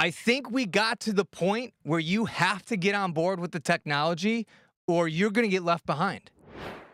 I think we got to the point where you have to get on board with the technology or you're going to get left behind.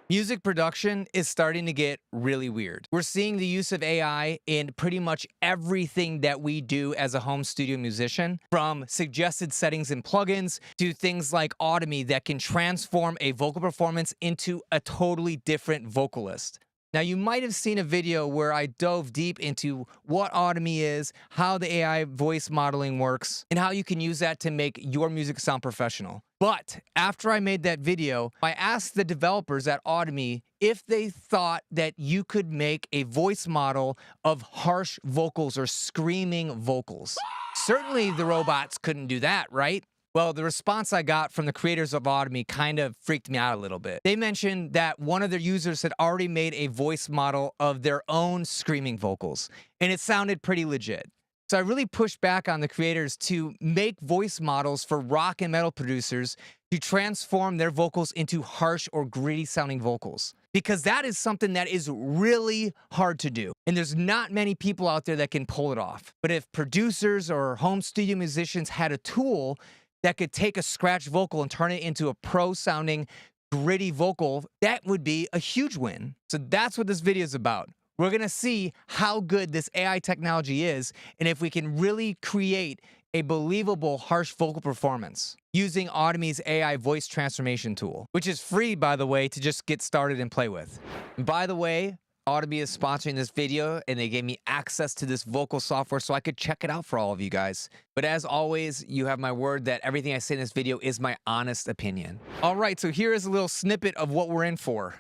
Music production is starting to get really weird. We're seeing the use of AI in pretty much everything that we do as a home studio musician, from suggested settings and plugins to things like Audemy that can transform a vocal performance into a totally different vocalist. Now, you might have seen a video where I dove deep into what Audemy is, how the AI voice modeling works, and how you can use that to make your music sound professional. But after I made that video, I asked the developers at Audemy if they thought that you could make a voice model of harsh vocals or screaming vocals. Certainly the robots couldn't do that, right? Well, the response I got from the creators of Audemy kind of freaked me out a little bit. They mentioned that one of their users had already made a voice model of their own screaming vocals, and it sounded pretty legit. So I really pushed back on the creators to make voice models for rock and metal producers to transform their vocals into harsh or gritty sounding vocals, because that is something that is really hard to do. And there's not many people out there that can pull it off. But if producers or home studio musicians had a tool that could take a scratch vocal and turn it into a pro-sounding, gritty vocal, that would be a huge win. So that's what this video is about. We're going to see how good this AI technology is and if we can really create a believable harsh vocal performance using Audemy's AI voice transformation tool, which is free, by the way, to just get started and play with. And by the way, Audemy is sponsoring this video, and they gave me access to this vocal software so I could check it out for all of you guys. But as always, you have my word that everything I say in this video is my honest opinion. All right, so here is a little snippet of what we're in for.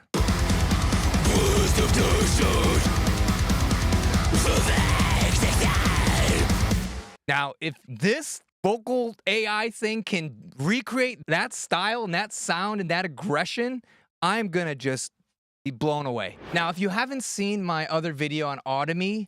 Now, if this vocal AI thing can recreate that style and that sound and that aggression, I'm gonna just be blown away. Now, if you haven't seen my other video on Audemy,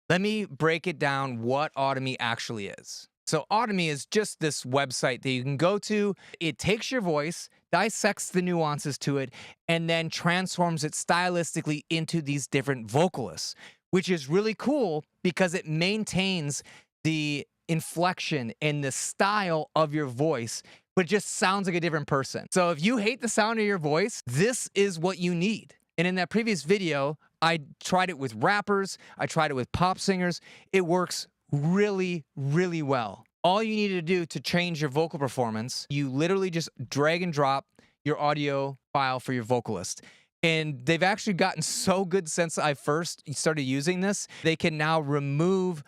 let me break it down what Audemy actually is. So Audemy is just this website that you can go to. It takes your voice, dissects the nuances to it, and then transforms it stylistically into these different vocalists, which is really cool because it maintains the inflection and the style of your voice, but it just sounds like a different person. So if you hate the sound of your voice, this is what you need. And in that previous video, I tried it with rappers, I tried it with pop singers. It works really, really well. All you need to do to change your vocal performance, you literally just drag and drop your audio file for your vocalist. And they've actually gotten so good since I first started using this, they can now remove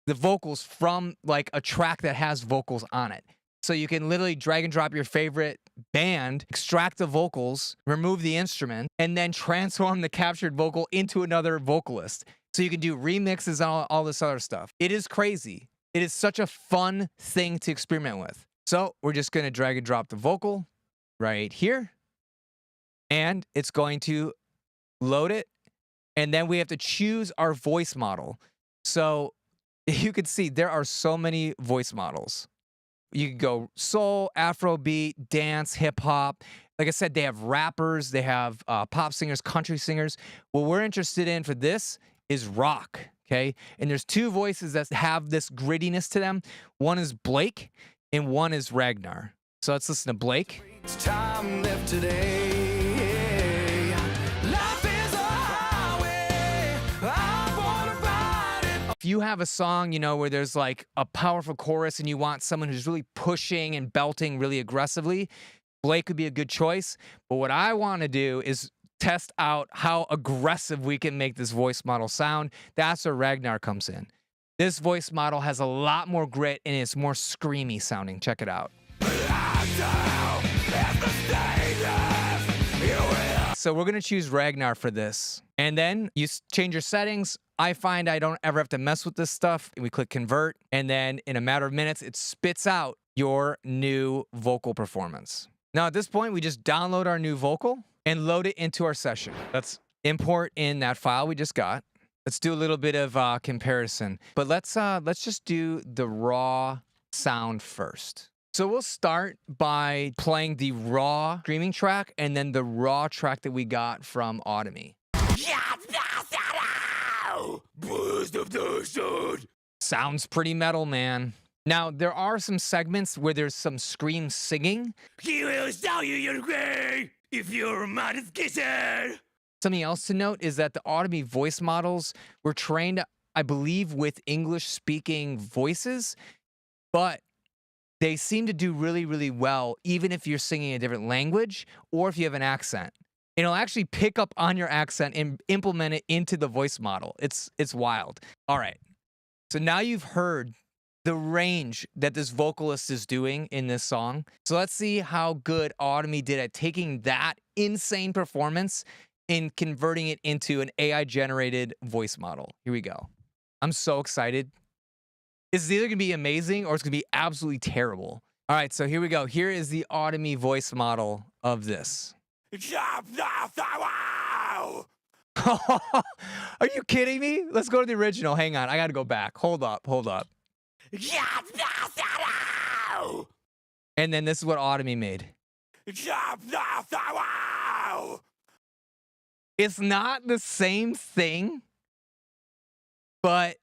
the vocals from like a track that has vocals on it. So you can literally drag and drop your favorite band, extract the vocals, remove the instrument, and then transform the captured vocal into another vocalist. So you can do remixes and all this other stuff. It is crazy. It is such a fun thing to experiment with. So we're just going to drag and drop the vocal right here. And it's going to load it. And then we have to choose our voice model. So you can see there are so many voice models. You can go soul, Afrobeat, dance, hip hop. Like I said, they have rappers, they have pop singers, country singers. What we're interested in for this is rock, okay? And there's two voices that have this grittiness to them. One is Blake and one is Ragnar. So let's listen to Blake. It's time left today. Life is a highway. I wanna ride it. If you have a song, you know, where there's like a powerful chorus and you want someone who's really pushing and belting really aggressively, Blake would be a good choice. But what I want to do is test out how aggressive we can make this voice model sound. That's where Ragnar comes in. This voice model has a lot more grit and it's more screamy sounding. Check it out. So we're going to choose Ragnar for this. And then you change your settings. I find I don't ever have to mess with this stuff. We click convert. And then in a matter of minutes, it spits out your new vocal performance. Now at this point, we just download our new vocal and load it into our session. Let's import in that file we just got. Let's do a little bit of comparison. But let's just do the raw sound first. So we'll start by playing the raw screaming track and then the raw track that we got from Audemy. Sounds pretty metal, man. Now, there are some segments where there's some scream singing. He will tell you you're gay if your mind is kissing. Something else to note is that the Automate voice models were trained, I believe, with English-speaking voices, but they seem to do really, really well, even if you're singing a different language or if you have an accent. It'll actually pick up on your accent and implement it into the voice model. It's wild. All right. So now you've heard the range that this vocalist is doing in this song. So let's see how good Automate did at taking that insane performance and converting it into an AI-generated voice model. Here we go. I'm so excited. It's either going to be amazing or it's going to be absolutely terrible. All right, so here we go. Here is the Automate voice model of this. Are you kidding me? Let's go to the original. Hang on. I got to go back. Hold up. And then this is what Automate made. It's not the same thing, but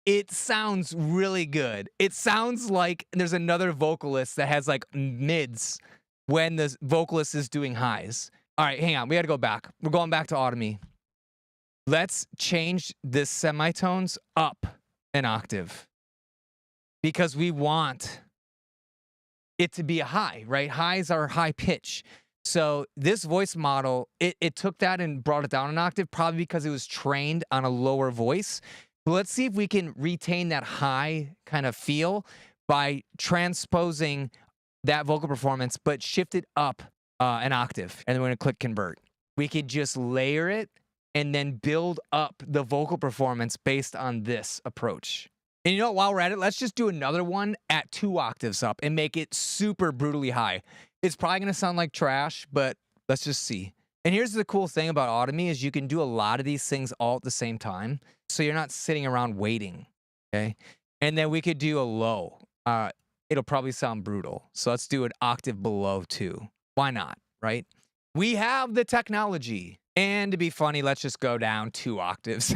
it sounds really good. It sounds like there's another vocalist that has like mids when the vocalist is doing highs. All right, hang on. We got to go back. We're going back to Automate. Let's change the semitones up an octave because we want it to be a high, right? Highs are high pitch. So this voice model, it took that and brought it down an octave, probably because it was trained on a lower voice. But let's see if we can retain that high kind of feel by transposing that vocal performance, but shift it up an octave. And then we're going to click convert. We could just layer it and then build up the vocal performance based on this approach. And you know what, while we're at it, let's just do another one at 2 octaves up and make it super brutally high. It's probably going to sound like trash, but let's just see. And here's the cool thing about Automate is you can do a lot of these things all at the same time. So you're not sitting around waiting, okay? And then we could do a low. It'll probably sound brutal. So let's do an octave below 2. Why not, right? We have the technology. And to be funny, let's just go down 2 octaves.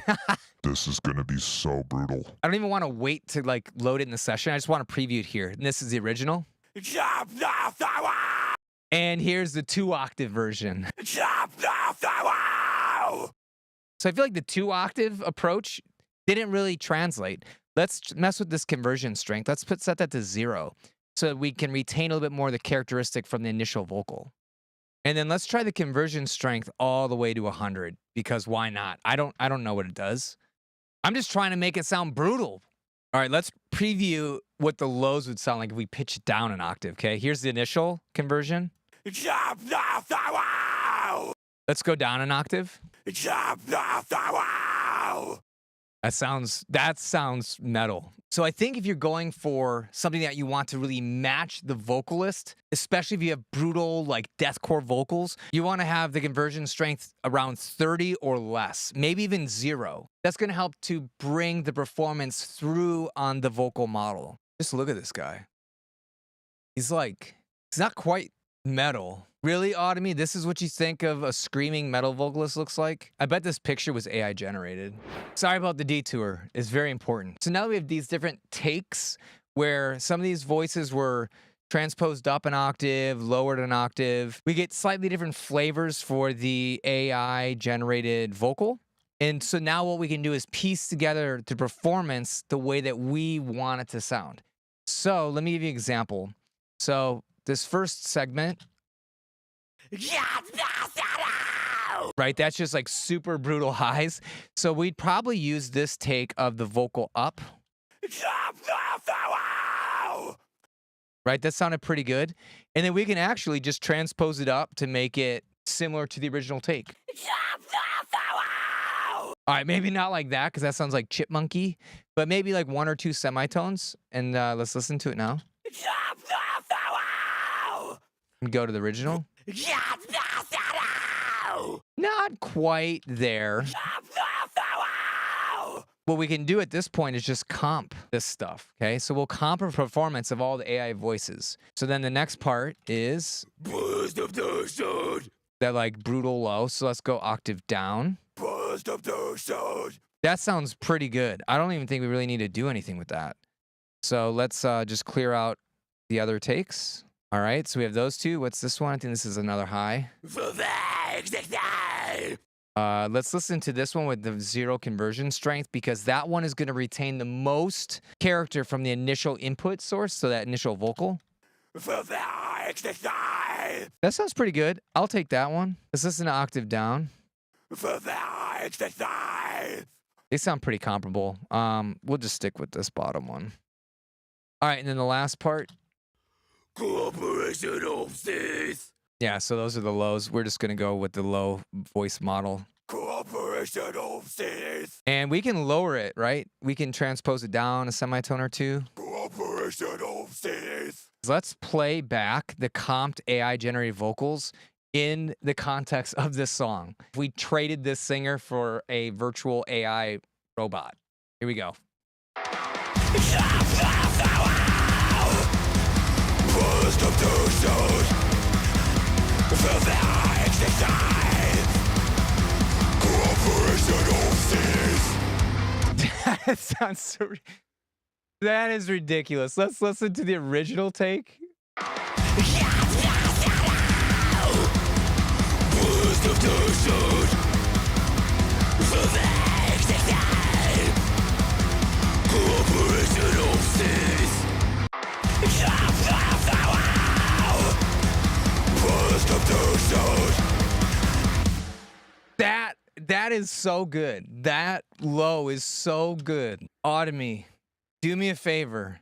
This is gonna be so brutal. I don't even want to wait to like load it in the session. I just want to preview it here. And this is the original. And here's the 2 octave version. So I feel like the 2 octave approach didn't really translate. Let's mess with this conversion strength. Let's set that to 0 so that we can retain a little bit more of the characteristic from the initial vocal. And then let's try the conversion strength all the way to 100 because why not? I don't know what it does. I'm just trying to make it sound brutal. All right, let's preview what the lows would sound like if we pitch it down an octave, okay? Here's the initial conversion. Let's go down an octave. That sounds metal. So I think if you're going for something that you want to really match the vocalist, especially if you have brutal like deathcore vocals, you want to have the conversion strength around 30 or less, maybe even 0. That's going to help to bring the performance through on the vocal model. Just look at this guy. He's not quite metal. Really, Automate? This is what you think of a screaming metal vocalist looks like? I bet this picture was AI generated. Sorry about the detour. It's very important. So now that we have these different takes where some of these voices were transposed up an octave, lowered an octave, we get slightly different flavors for the AI generated vocal. And so now what we can do is piece together the performance the way that we want it to sound. So let me give you an example. So this first segment, right? That's just like super brutal highs. So we'd probably use this take of the vocal up. Right? That sounded pretty good. And then we can actually just transpose it up to make it similar to the original take. All right, maybe not like that because that sounds like chipmunky, but maybe like 1 or 2 semitones. And let's listen to it now. And go to the original. Not quite there. What we can do at this point is just comp this stuff, okay? So we'll comp a performance of all the AI voices. So then the next part is that like brutal low. So let's go octave down. That sounds pretty good. I don't even think we really need to do anything with that. So let's just clear out the other takes. All right, so we have those two. What's this one? I think this is another high. Let's listen to this one with the 0 conversion strength, because that one is going to retain the most character from the initial input source, so that initial vocal. That sounds pretty good. I'll take that one. Let's listen to octave down. They sound pretty comparable. We'll just stick with this bottom one. All right, and then the last part. Cooperation overseas. Yeah, so those are the lows. We're just gonna go with the low voice model. Cooperation overseas. And we can lower it, right? We can transpose it down a semitone or two. Cooperation overseas. Let's play back the comped AI generated vocals in the context of this song. If we traded this singer for a virtual AI robot. Here we go. That sounds so. That is ridiculous. Let's listen to the original take. That is so good. That low is so good. Automy, do me a favor.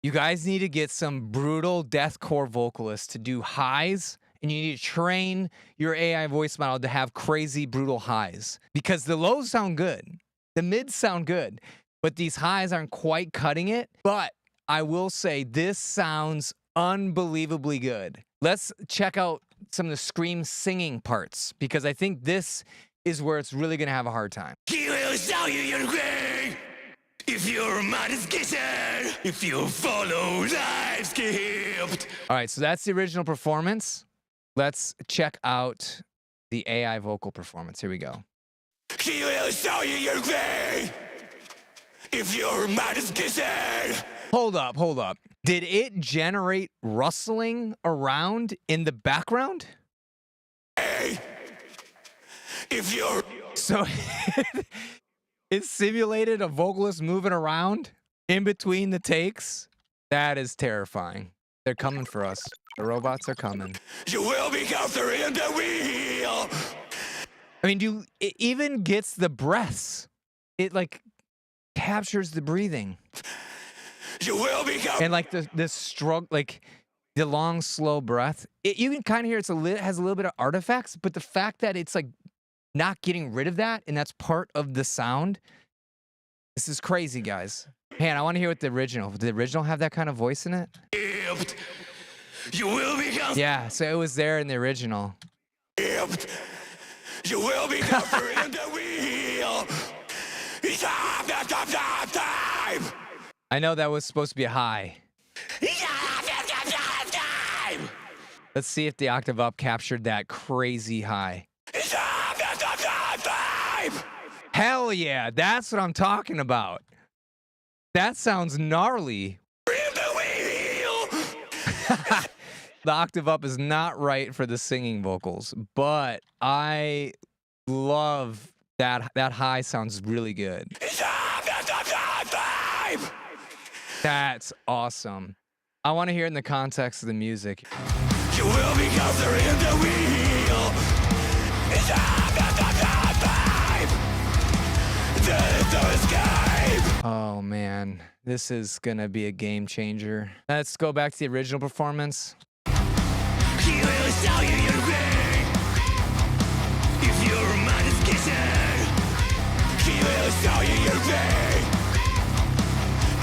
You guys need to get some brutal deathcore vocalists to do highs, and you need to train your AI voice model to have crazy, brutal highs. Because the lows sound good, the mids sound good, but these highs aren't quite cutting it. But I will say this sounds unbelievably good. Let's check out some of the scream singing parts, because I think this is where it's really gonna have a hard time. He will show you your way. If your mind is kissing, if you follow life's script. All right, so that's the original performance. Let's check out the AI vocal performance. Here we go. He will show you your way. If your mind is kissing. Hold up. Did it generate rustling around in the background? Hey. If you're So it simulated a vocalist moving around in between the takes? That is terrifying. They're coming for us. The robots are coming. You will be closer in the wheel. I mean, dude, it even gets the breaths. It like captures the breathing. You will be closer. And like the struggle, like the long, slow breath. You can kind of hear it has a little bit of artifacts, but the fact that it's like not getting rid of that, and that's part of the sound. This is crazy, guys. Man, I want to hear what the original. Did the original have that kind of voice in it? You will be closer. Yeah, so it was there in the original. You will be closer in the wheel. Time. I know that was supposed to be a high. Let's see if the octave up captured that crazy high. Hell yeah, that's what I'm talking about. That sounds gnarly. The octave up is not right for the singing vocals, but I love that high sounds really good. That's awesome. I want to hear it in the context of the music. You will be closer in the wheel. Oh man, this is gonna be a game changer. Let's go back to the original performance. He will show you your way. If your mind is kissing, he will show you your way.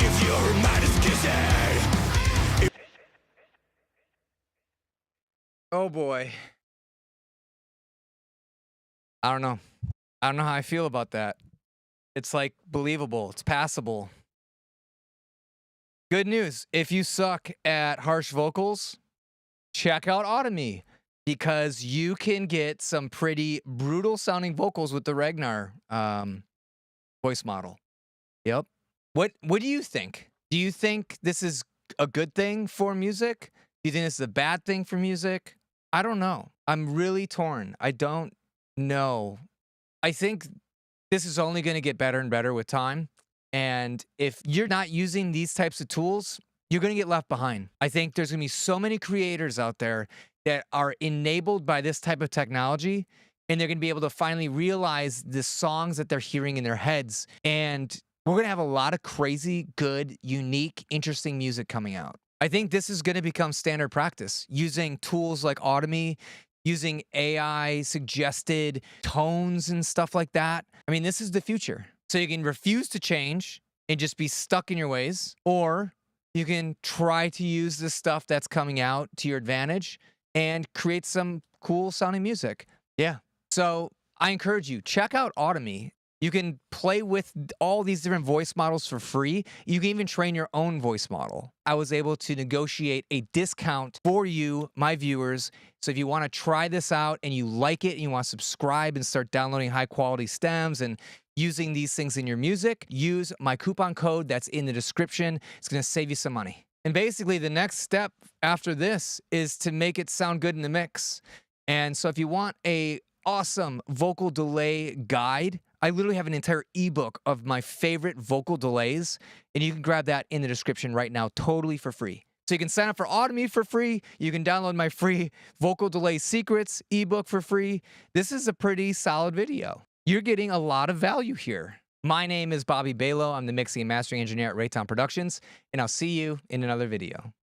If your mind is kissing. Oh boy. I don't know. I don't know how I feel about that. It's like believable. It's passable. Good news. If you suck at harsh vocals, check out Automy, because you can get some pretty brutal sounding vocals with the Ragnar voice model. Yep. What do you think? Do you think this is a good thing for music? Do you think this is a bad thing for music? I don't know. I'm really torn. I don't know. I think this is only going to get better and better with time. And if you're not using these types of tools, you're going to get left behind. I think there's going to be so many creators out there that are enabled by this type of technology, and they're going to be able to finally realize the songs that they're hearing in their heads. And we're going to have a lot of crazy, good, unique, interesting music coming out. I think this is going to become standard practice using tools like Audemy, using AI suggested tones and stuff like that. I mean, this is the future. So you can refuse to change and just be stuck in your ways, or you can try to use this stuff that's coming out to your advantage and create some cool sounding music. Yeah. So I encourage you, check out Audemy. You can play with all these different voice models for free. You can even train your own voice model. I was able to negotiate a discount for you, my viewers. So if you want to try this out and you like it and you want to subscribe and start downloading high quality stems and using these things in your music, use my coupon code that's in the description. It's going to save you some money. And basically the next step after this is to make it sound good in the mix. And so if you want a awesome vocal delay guide, I literally have an entire ebook of my favorite vocal delays, and you can grab that in the description right now, totally for free. So you can sign up for Audemy for free. You can download my free vocal delay secrets ebook for free. This is a pretty solid video. You're getting a lot of value here. My name is Bobby Balow. I'm the mixing and mastering engineer at Raytown Productions, and I'll see you in another video.